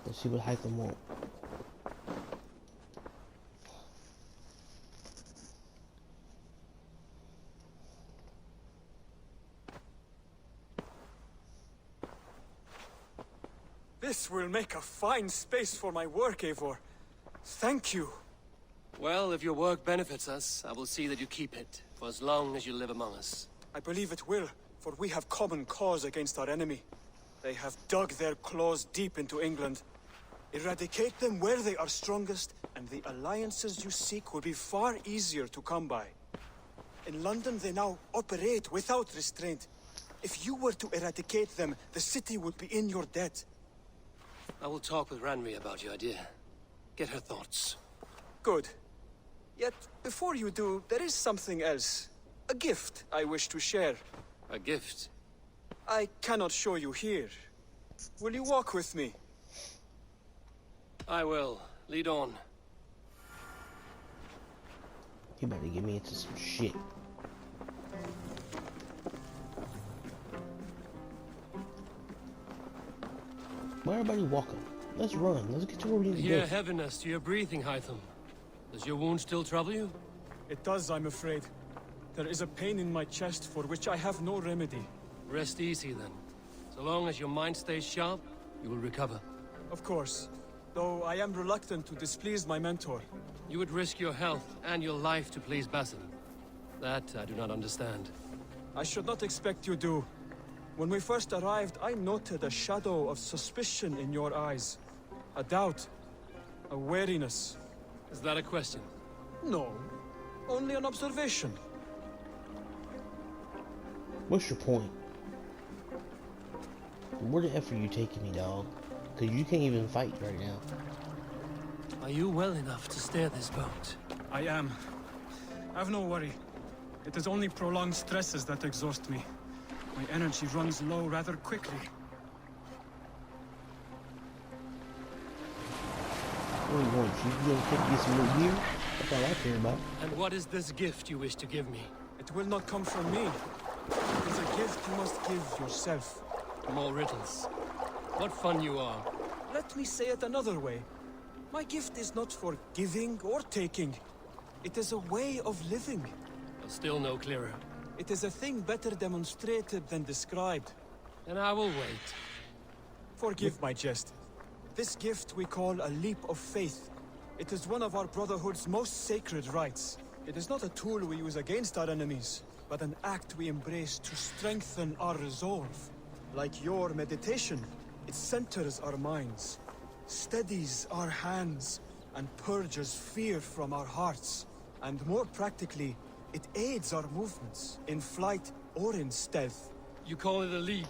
Let's see what Hytham want. This will make a fine space for my work, Eivor. Thank you. Well, if your work benefits us, I will see that you keep it, for as long as you live among us. I believe it will, for we have common cause against our enemy. They have dug their claws deep into England. Eradicate them where they are strongest, and the alliances you seek will be far easier to come by. In London, they now operate without restraint. If you were to eradicate them, the city would be in your debt. I will talk with Ranri about your idea. Get her thoughts. Good. Yet, before you do, there is something else. A gift I wish to share. A gift? I cannot show you here. Will you walk with me? I will. Lead on. You better get me into some shit. Why everybody walking? Let's run. Let's get to where we need to Hear go. heaviness to your breathing, Hytham. Does your wound still trouble you? It does, I'm afraid. There is a pain in my chest for which I have no remedy. Rest easy, then. So long as your mind stays sharp, you will recover. Of course. Though I am reluctant to displease my mentor. You would risk your health and your life to please Basim. That I do not understand. I should not expect you do. When we first arrived, I noted a shadow of suspicion in your eyes. A doubt. A wariness. Is that a question? No. Only an observation. What's your point? Where the F are you taking me, dog? Because you can't even fight right now. Are you well enough to steer this boat? I am. Have no worry. It is only prolonged stresses that exhaust me. My energy runs low rather quickly. Where are you going? You gonna take this little gear? That's all I care about. And what is this gift you wish to give me? It will not come from me. It is a gift you must give yourself. More riddles. What fun you are. Let me say it another way. My gift is not for giving or taking. It is a way of living. Still no clearer. It is a thing better demonstrated than described. And I will wait. Forgive my jest. This gift we call a leap of faith. It is one of our Brotherhood's most sacred rites. It is not a tool we use against our enemies, but an act we embrace to strengthen our resolve. Like your meditation, it centers our minds, steadies our hands, and purges fear from our hearts. And more practically, it aids our movements, in flight or in stealth. You call it a leap,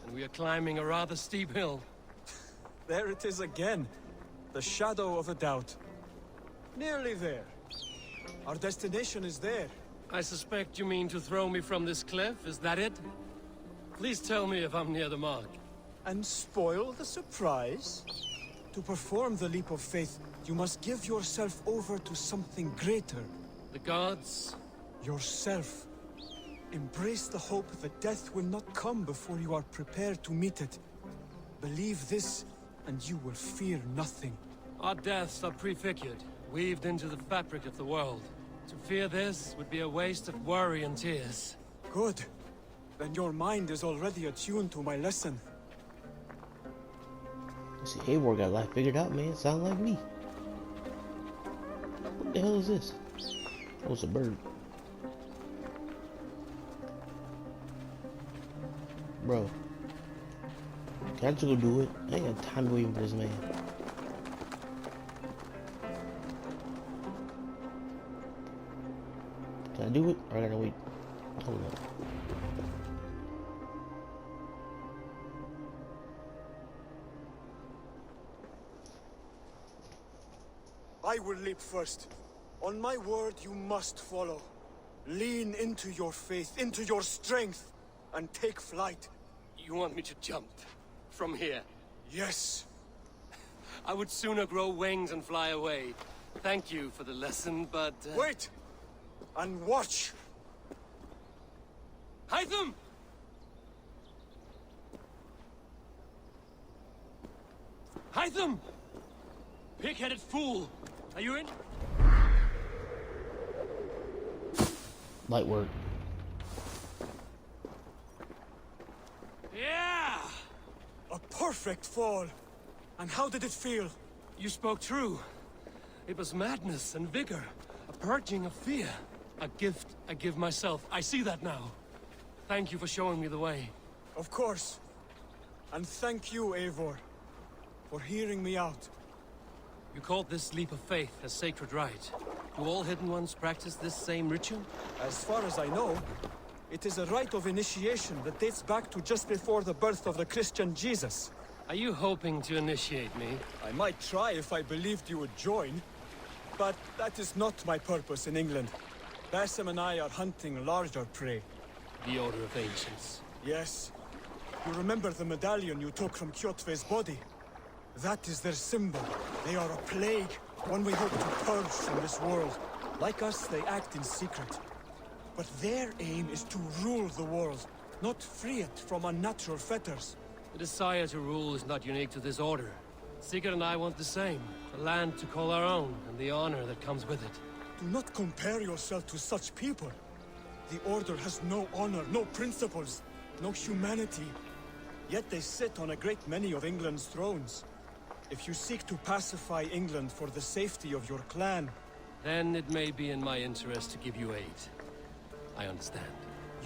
and we are climbing a rather steep hill. There it is again, the shadow of a doubt. Nearly there. Our destination is there. I suspect you mean to throw me from this cliff, is that it? Please tell me if I'm near the mark. And spoil the surprise? To perform the leap of faith, you must give yourself over to something greater. The gods? Yourself. Embrace the hope that death will not come before you are prepared to meet it. Believe this, and you will fear nothing. Our deaths are prefigured, weaved into the fabric of the world. To fear this would be a waste of worry and tears. Good. Then your mind is already attuned to my lesson. See, Eivor got life figured out, man. Sound like me. What the hell is this? Oh, it's a bird. Bro. Can I just go do it? I ain't got time waiting for this man. Can I do it? Or I gotta wait? Hold up. I will leap first. On my word, you must follow. Lean into your faith, into your strength, and take flight. You want me to jump? From here? Yes. I would sooner grow wings and fly away. Thank you for the lesson, but... Wait! And watch! Hytham! Hytham! Pig-headed fool! Are you in? Light work. Yeah! A perfect fall! And how did it feel? You spoke true. It was madness and vigor. A purging of fear. A gift I give myself. I see that now. Thank you for showing me the way. Of course. And thank you, Eivor, for hearing me out. You called this leap of faith a sacred rite. Do all Hidden Ones practice this same ritual? As far as I know, it is a rite of initiation that dates back to just before the birth of the Christian Jesus. Are you hoping to initiate me? I might try if I believed you would join, but that is not my purpose in England. Basim and I are hunting larger prey. The Order of Ancients. Yes. You remember the medallion you took from Kjotve's body? That is their symbol. They are a plague, one we hope to purge from this world. Like us, they act in secret. But their aim is to rule the world, not free it from unnatural fetters. The desire to rule is not unique to this order. Sigurd and I want the same. A land to call our own, and the honor that comes with it. Do not compare yourself to such people. The Order has no honor, no principles, no humanity. Yet they sit on a great many of England's thrones. If you seek to pacify England for the safety of your clan... Then it may be in my interest to give you aid. I understand.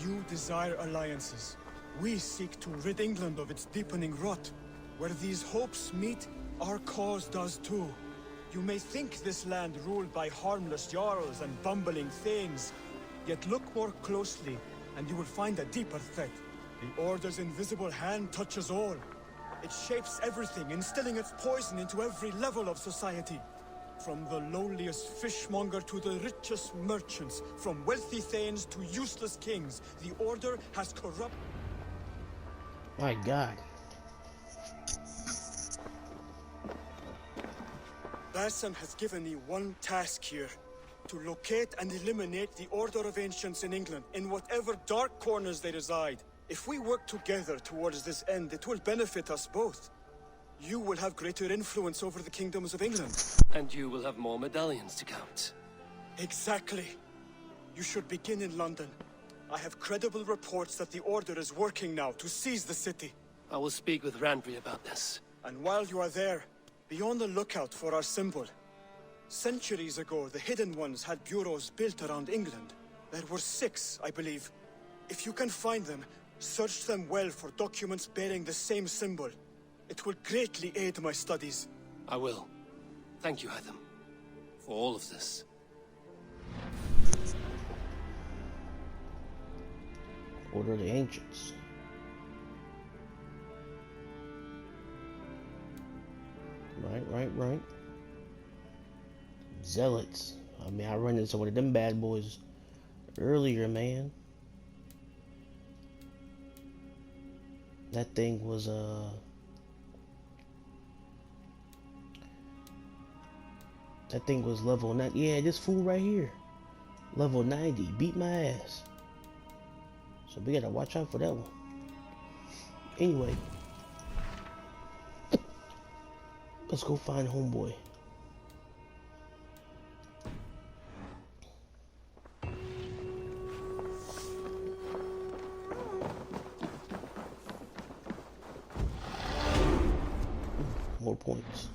You desire alliances. We seek to rid England of its deepening rot. Where these hopes meet, our cause does too. You may think this land ruled by harmless jarls and bumbling thanes. Yet look more closely, and you will find a deeper threat. The Order's invisible hand touches all. It shapes everything, instilling its poison into every level of society. From the lowliest fishmonger to the richest merchants, from wealthy thanes to useless kings, the Order has corrupt... My God. Basim has given me one task here. To locate and eliminate the Order of Ancients in England, in whatever dark corners they reside. If we work together towards this end, it will benefit us both. You will have greater influence over the kingdoms of England. And you will have more medallions to count. Exactly. You should begin in London. I have credible reports that the Order is working now to seize the city. I will speak with Randry about this. And while you are there, be on the lookout for our symbol. Centuries ago, the Hidden Ones had bureaus built around England. There were 6, I believe. If you can find them, search them well for documents bearing the same symbol. It will greatly aid my studies. I will. Thank you, Hytham, for all of this. Order of the Ancients. Right. Zealots. I mean, I run into one of them bad boys earlier, man. That thing was level 9. Yeah, this fool right here, level 90, beat my ass. So we gotta watch out for that one. Anyway, let's go find homeboy. More points.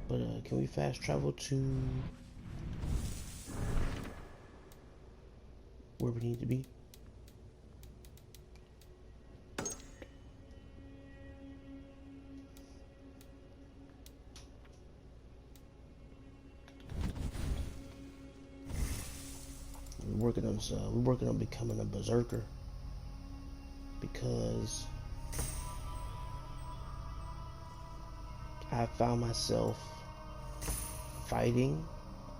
But can we fast travel to where we need to be? We're working on becoming a berserker, because I found myself fighting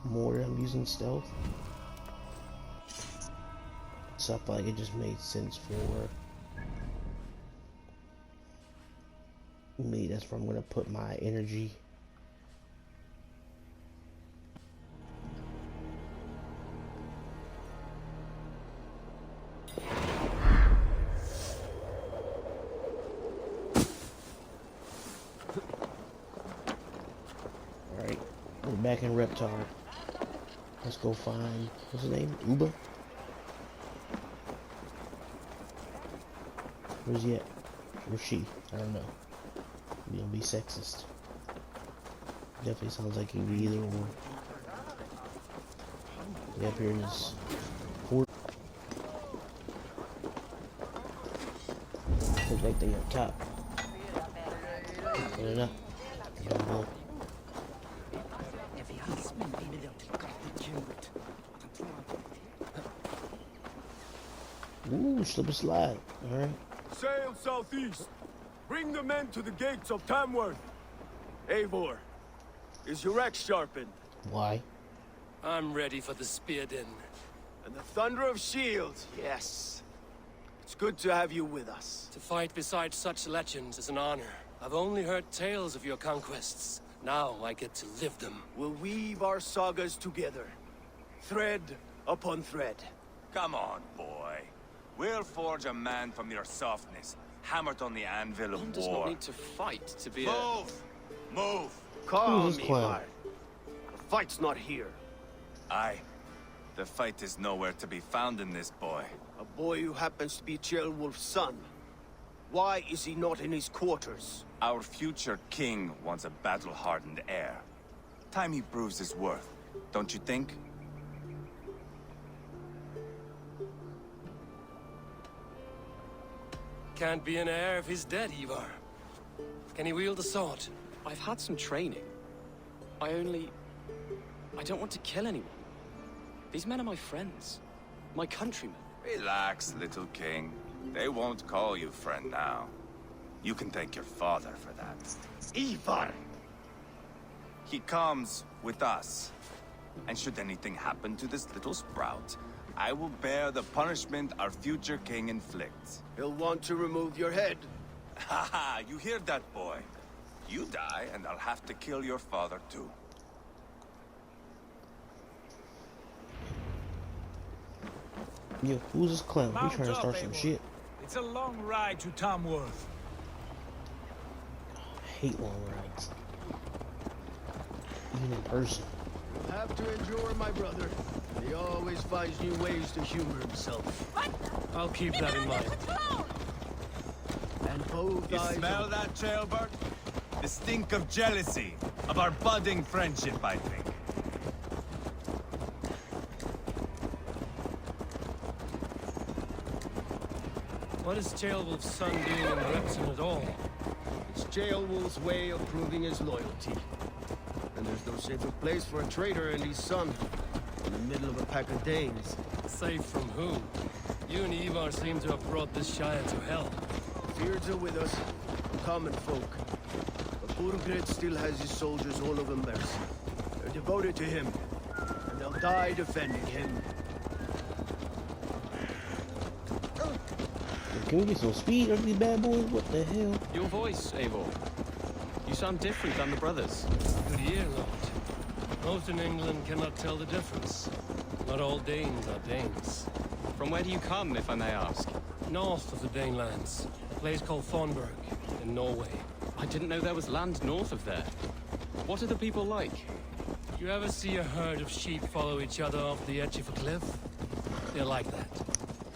more than I'm using stealth. So I felt like it just made sense for me. That's where I'm gonna put my energy. back in Reptar. Let's go find, what's his name? Uba? Where's he at? Where's she? I don't know. You don't be sexist. Definitely sounds like he'd be either one. Yeah, up here in this fort. Looks like they up top. They're not. I don't know. Ooh, slip and slide. Alright. Sail southeast. Bring the men to the gates of Tamworth. Eivor, is your axe sharpened? Why? I'm ready for the spear din. And the thunder of shields, yes. It's good to have you with us. To fight beside such legends is an honor. I've only heard tales of your conquests. Now I get to live them. We'll weave our sagas together. Thread upon thread. Come on, boy. We'll forge a man from your softness, hammered on the anvil of One does war. not need to fight to be Move! Move! Calm, Who's this clown? Eivor. The fight's not here. Aye. The fight is nowhere to be found in this boy. A boy who happens to be Ceolwulf's son. Why is he not in his quarters? Our future king wants a battle-hardened heir. Time he proves his worth, don't you think? Can't be an heir if he's dead, Eivor. Can he wield a sword? I've had some training. I don't want to kill anyone. These men are my friends. My countrymen. Relax, little king. They won't call you friend now. You can thank your father for that. Eivor! He comes with us. And should anything happen to this little sprout, I will bear the punishment our future king inflicts. He'll want to remove your head. Haha, you hear that, boy? You die, and I'll have to kill your father, too. Yo, who's this clown? Mount He trying to up, start some Eivor. shit. It's a long ride to Tamworth. I hate long rides. Even in person. Have to endure, my brother. He always finds new ways to humor himself. I'll keep that in mind. And both You eyes smell of- that, Jailbird? The stink of jealousy, of our budding friendship, I think. What is Ceolwulf's son doing in Repton at all? It's Ceolwulf's way of proving his loyalty. And there's no safer place for a traitor and his son. In the middle of a pack of Danes. Safe from whom? You and Eivor seem to have brought this Shire to hell. Fears are with us, common folk. But Burgred still has his soldiers all over Mercia. They're devoted to him, and they'll die defending him. Can we get some speed on these bad boys? What the hell? Your voice, Eivor. You sound different than the brothers. Good year, Lord. Most in England cannot tell the difference. Not all Danes are Danes. From where do you come, if I may ask? North of the Danelands, a place called Thornburg, in Norway. I didn't know there was land north of there. What are the people like? You ever see a herd of sheep follow each other off the edge of a cliff? They're like that.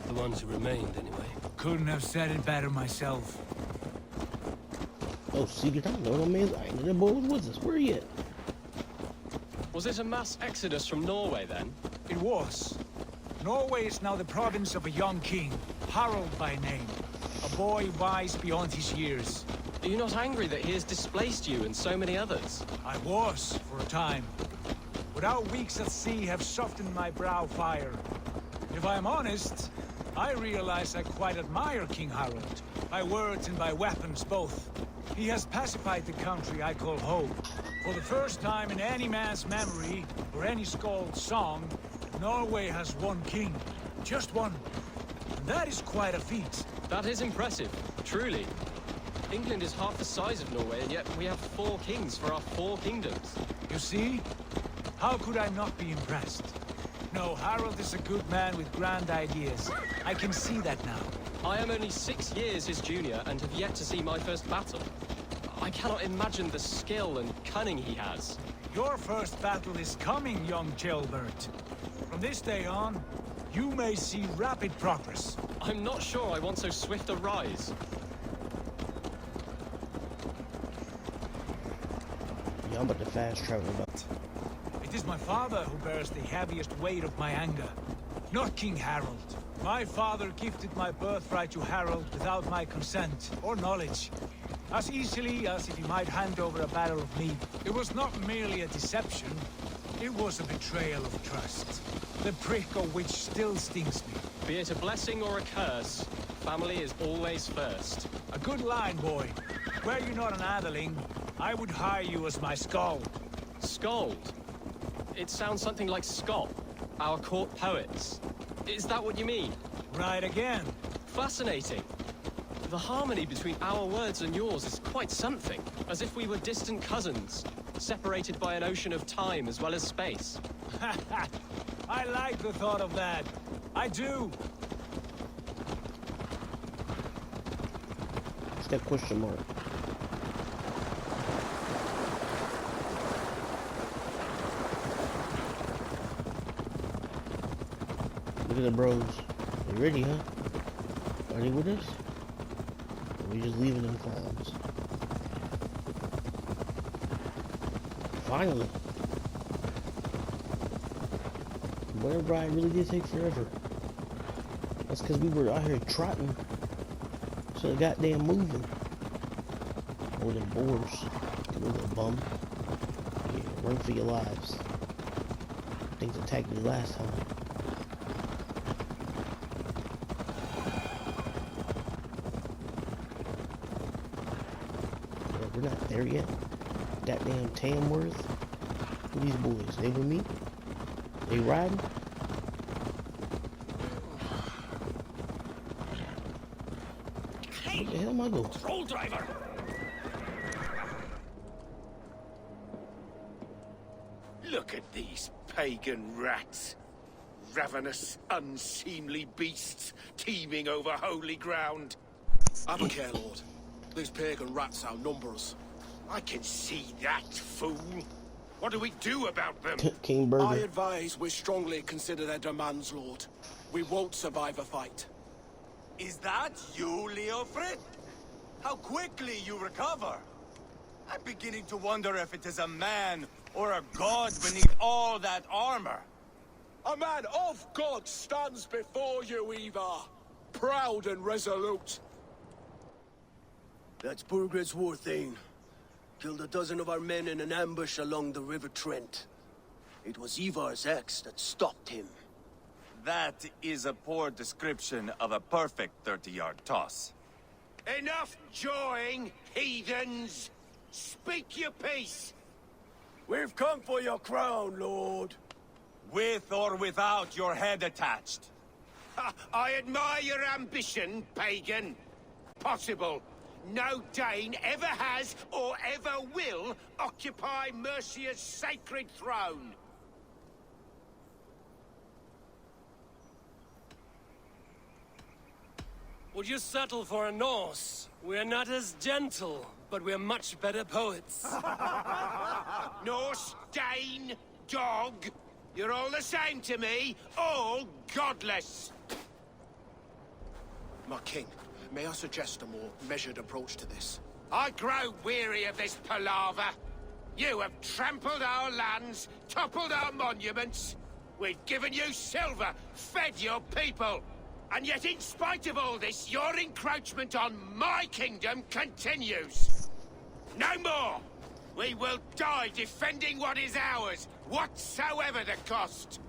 The ones who remained, anyway. Couldn't have said it better myself. Oh, secret time. No, man's I know that boy was with us. Where he at? Was it a mass exodus from Norway, then? It was. Norway is now the province of a young king, Harald by name. A boy wise beyond his years. Are you not angry that he has displaced you and so many others? I was, for a time. But our weeks at sea have softened my brow fire. If I am honest, I realize I quite admire King Harald. By words and by weapons both. He has pacified the country I call home. For the first time in any man's memory, or any skald's song, Norway has one king. Just one. And that is quite a feat. That is impressive, truly. England is half the size of Norway, and yet we have 4 kings for our 4 kingdoms. You see? How could I not be impressed? No, Harald is a good man with grand ideas. I can see that now. I am only 6 years his junior and have yet to see my first battle. I cannot imagine the skill and cunning he has. Your first battle is coming, young jailbird. From this day on, you may see rapid progress. I'm not sure I want so swift a rise. Yeah, I'm about to fast travel about. It is my father who bears the heaviest weight of my anger, not King Harold. My father gifted my birthright to Harold without my consent or knowledge, as easily as if he might hand over a barrel of meat. It was not merely a deception, it was a betrayal of trust, the prick of which still stings me. Be it a blessing or a curse, family is always first. A good line, boy. Were you not an atheling, I would hire you as my skald. Skald? It sounds something like Scott, our court poets. Is that what you mean? Right again. Fascinating. The harmony between our words and yours is quite something. As if we were distant cousins, separated by an ocean of time as well as space. I like the thought of that. I do. What's that question mark? Look at the bros. They ready, huh? Are they with us? Or we just leaving them clowns? Finally. Whatever, I really did take forever. That's because we were out here trotting. So the goddamn moving. More than boars. You little bum. Yeah, run for your lives. Things attacked me last time. We're not there yet. That damn Tamworth. Who these boys? They with me? They riding? Where the hell am I going? Troll driver! Look at these pagan rats. Ravenous, unseemly beasts teeming over holy ground. Have a care, Lord. These pagan rats outnumber us. I can see that, fool. What do we do about them? King I Burger. advise we strongly consider their demands, Lord. We won't survive a fight. Is that you, Leofrid? How quickly you recover! I'm beginning to wonder if it is a man or a god beneath all that armor. A man of God stands before you, Eivor. Proud and resolute. That's Burgred's war thane. Killed a dozen of our men in an ambush along the River Trent. It was Eivor's axe that stopped him. That is a poor description of a perfect 30-yard toss. Enough jawing, heathens! Speak your piece! We've come for your crown, Lord. With or without your head attached. Ha, I admire your ambition, pagan. Possible. No Dane ever has or ever will occupy Mercia's sacred throne. Would you settle for a Norse? We're not as gentle, but we're much better poets. Norse, Dane, dog. You're all the same to me. All godless. My king, may I suggest a more measured approach to this? I grow weary of this palaver. You have trampled our lands, toppled our monuments. We've given you silver, fed your people. And yet, in spite of all this, your encroachment on my kingdom continues. No more! We will die defending what is ours, whatsoever the cost.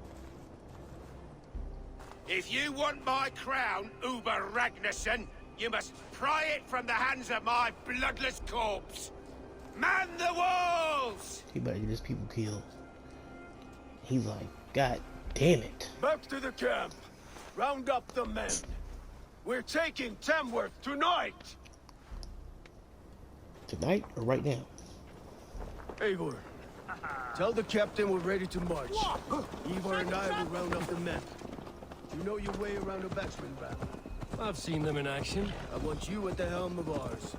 If you want my crown, Uber Ragnarsson, you must pry it from the hands of my bloodless corpse. Man the walls! He better get his people killed. He's like, God damn it. Back to the camp. Round up the men. We're taking Tamworth tonight. Tonight or right now? Eivor, tell the captain we're ready to march. Eivor and I will round up the men. You know your way around a batsman battle. I've seen them in action. I want you at the helm of ours.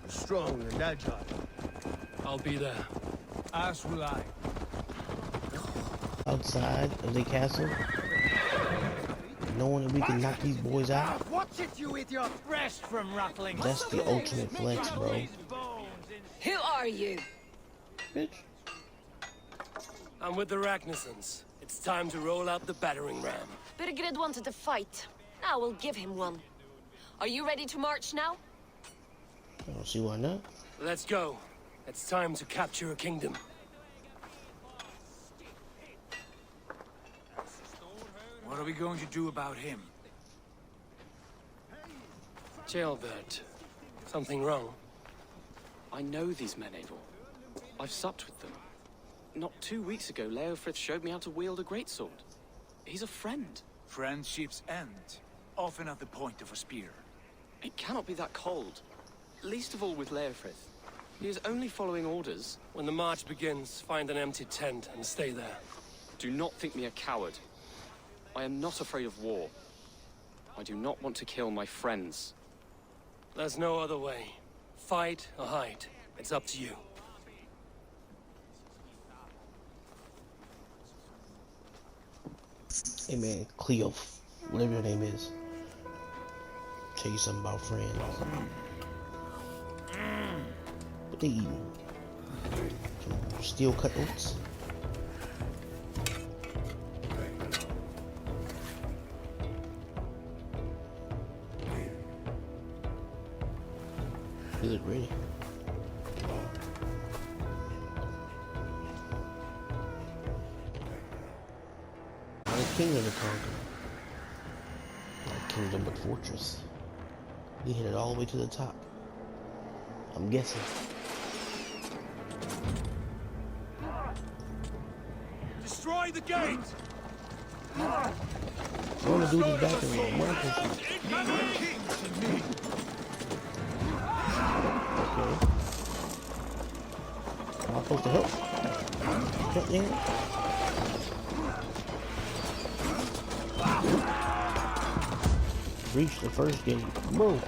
Strong and agile. I'll be there. As will I. Outside of the castle, knowing that we can knock these boys out. Watch it, you idiot! Rest from rattling. That's the ultimate flex, bro. Who are you? Bitch. I'm with the Ragnarsons. It's time to roll out the battering ram. Birgrid wanted to fight. Now we'll give him one. Are you ready to march now? I don't see why not. Let's go. It's time to capture a kingdom. What are we going to do about him? Jailbird. Something wrong? I know these men, Eivor. I've supped with them. Not 2 weeks ago, Leofrith showed me how to wield a greatsword. He's a friend. Friendships end, often at the point of a spear. It cannot be that cold. Least of all with Leofrith. He is only following orders. When the march begins, find an empty tent and stay there. Do not think me a coward. I am not afraid of war. I do not want to kill my friends. There's no other way. Fight or hide. It's up to you. Hey man, Cleo, whatever your name is. Tell you something about friends. What they eating? Some steel cutouts? They look ready. Not a kingdom to conquer. Not a kingdom but fortress. We hit it all the way to the top. I'm guessing. Destroy the gate! I want to do this back in the market. Okay. Am I supposed to help? Help me? Reach the first gate. Bro.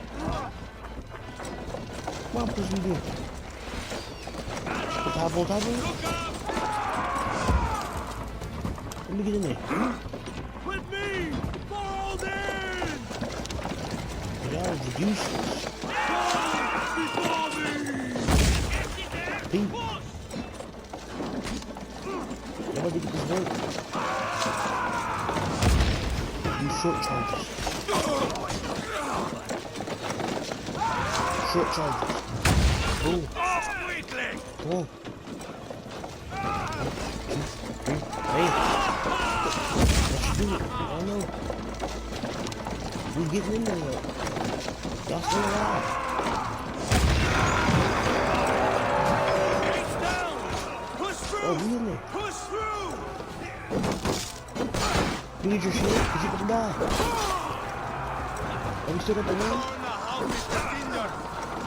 Come on, push me in. Put top on top of it? Let me get in there. With me! Fall in! Y'all are useless. Before me! Pete. Y'all did this work. Do short charges. Short charges. Boom. Off quickly! Come on. 1, 2, 3. Hey. Let's do it. I know. We're getting in there though. Y'all still alive. It's down! Push through! Oh, we in there. Push through! You need your shield, because you're gonna die. Are we still at the rim?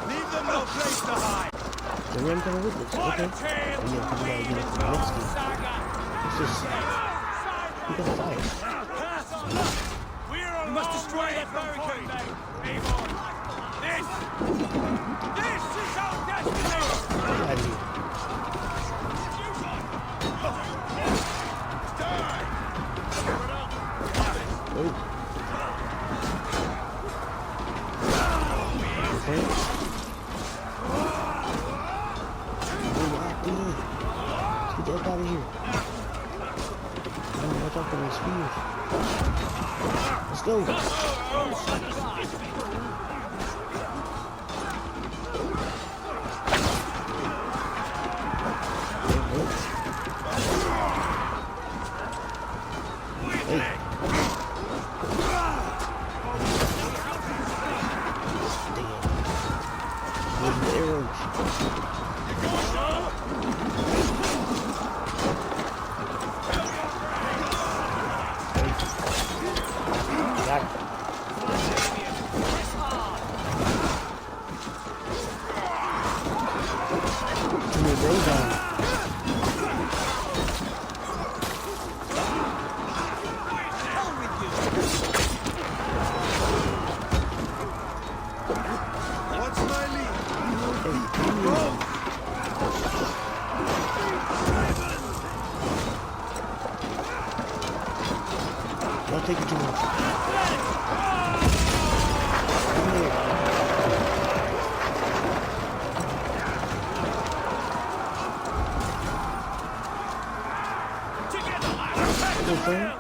Leave them no place to hide! The rim coming with us. Okay. Oh yeah, because we gotta get it from the next game. It's just... We gotta fight. We must destroy that barricade! Eivor! This is our destiny! Get out of here. Die! Oh. Okay. Let's get the F out of here. Watch out for those spears. Let's go. Hey. Damn. Where's the arrows? Got it. Too many rows on it. friend.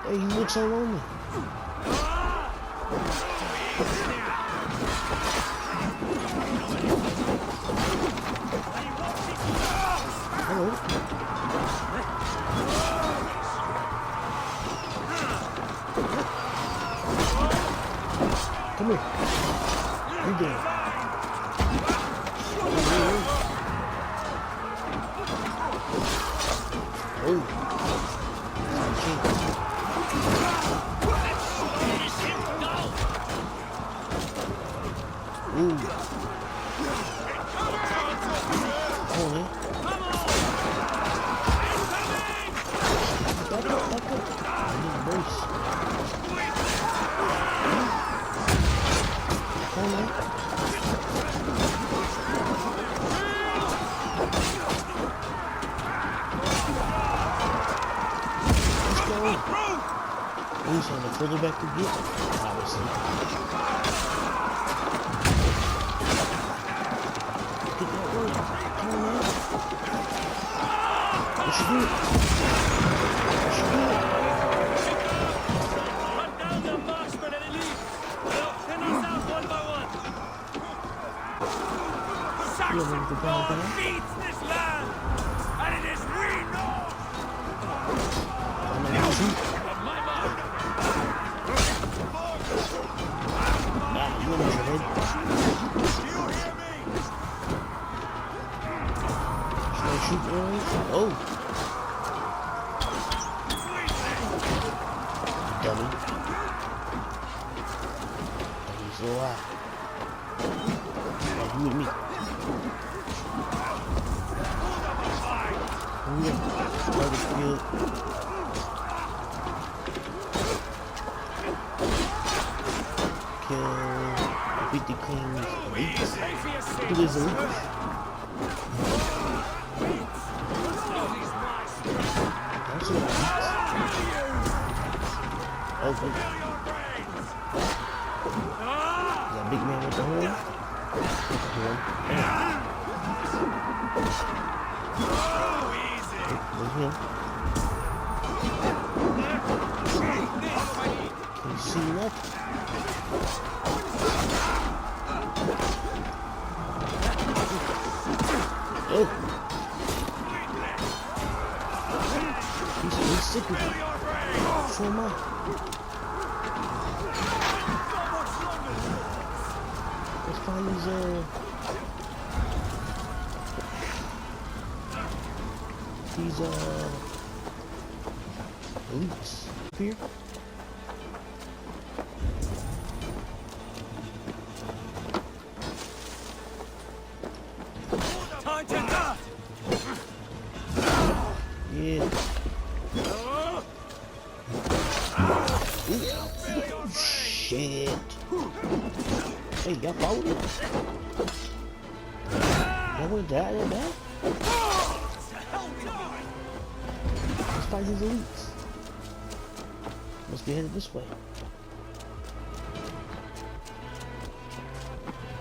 Hey, you look so lonely. Hello. Come here. You dead. Oh. Ooh. Oh, man. Back up. I need a brace. Oh, man. Let's go. He's on the further back to get, obviously. Get that road. Come on, man. You should do it. You should do it. Run down the marksman and elite. They'll pin us out one by one. You don't know what the ball down. Feeds this land, and it is we know. I'm gonna shoot. My mark. Nah, you know your head. Start shooting arrows. Oh. Dummy. Dummy's so high. Like you and me. Oh yeah. Target killed. Kill. Beat the King's elites. Who is elites? That's what elites. Oh, wait. That big man with the horn? Horn. There's him. Can you see nothing? Oh! He's sick of it. So am I. Let's find these, elites up here. Yeah. Shit. Hey, y'all followed it? Y'all went down there now? Let's find these elites. Must be headed this way.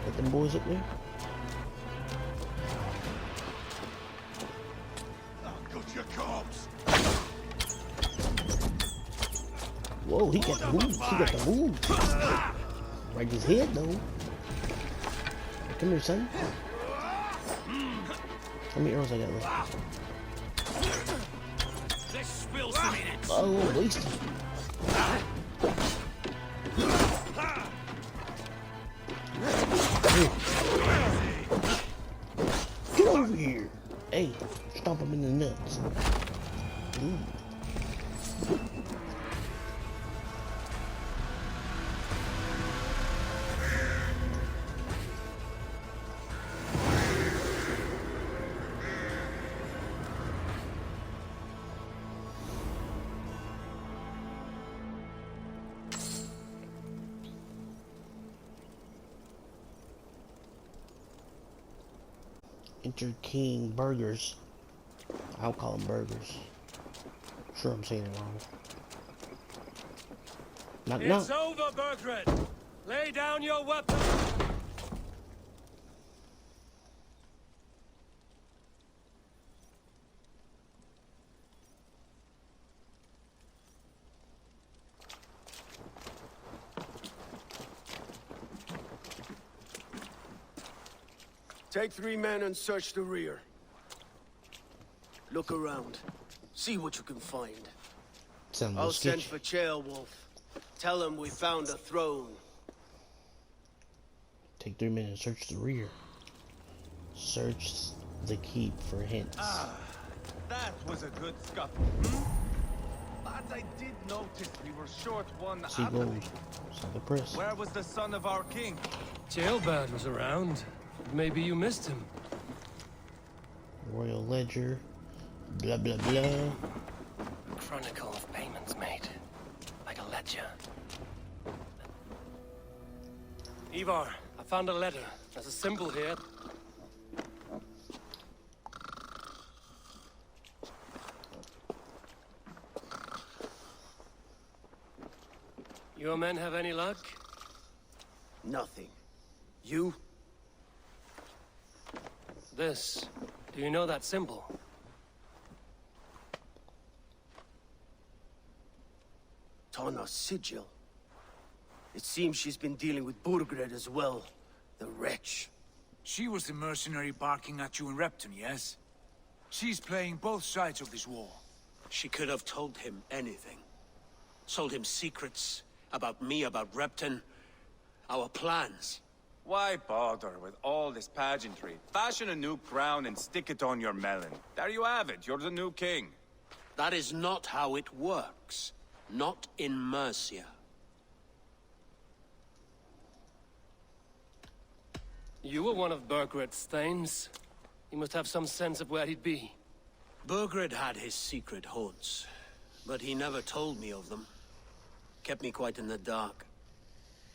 Got them boys up there? Whoa, he got the moves. He got the moves. Right his head though. Come here, son. How many arrows I got left? Oh, wasted. Hey. Get over here. Hey, stomp him in the nuts. Ooh. Enter King Burgers. I'll call them burgers. Sure, I'm saying it wrong. Knock, knock. It's over, Bergred. Lay down your weapon. Take 3 men and search the rear. Look around. See what you can find. Sounds I'll send sketchy. for Chaelwolf. Tell him we found a throne. Take 3 minutes, search the rear. Search the keep for hints. That was a good scuffle. But I did notice we were short one See athlete. gold. Stop the press. Where was the son of our king? Jailbird was around. Maybe you missed him. Royal Ledger. Blah blah blah. Chronicle of payments made. Like a ledger. Eivor, I found a letter. There's a symbol here. Your men have any luck? Nothing. You? This. Do you know that symbol? Tana's sigil. It seems she's been dealing with Burgred as well. The wretch. She was the mercenary barking at you in Repton, yes? She's playing both sides of this war. She could have told him anything. Told him secrets about me, about Repton, our plans. Why bother with all this pageantry? Fashion a new crown and stick it on your melon. There you have it, you're the new king. That is not how it works. Not in Mercia. You were one of Burgred's thanes. He must have some sense of where he'd be. Burgred had his secret haunts, but he never told me of them. Kept me quite in the dark.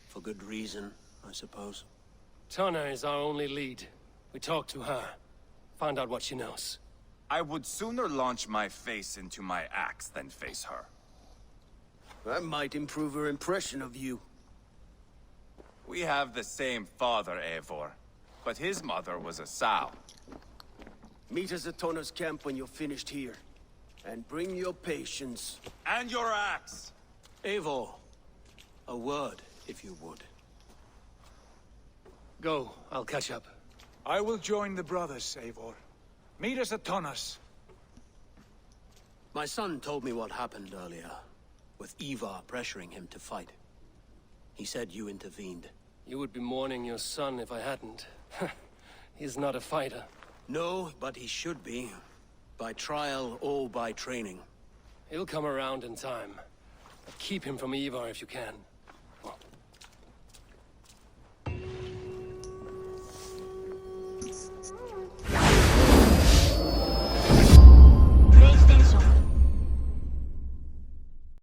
For good reason, I suppose. Tana is our only lead. We talk to her. Find out what she knows. I would sooner launch my face into my axe than face her. That might improve her impression of you. We have the same father, Eivor, but his mother was a sow. Meet us at Tana's camp when you're finished here. And bring your patience. And your axe! Eivor, a word, if you would. Go, I'll catch up. I will join the brothers, Eivor. Meet us at Tana's. My son told me what happened earlier, with Eivor pressuring him to fight. He said you intervened. You would be mourning your son if I hadn't. He's not a fighter. No, but he should be. By trial or by training. He'll come around in time. But keep him from Eivor if you can.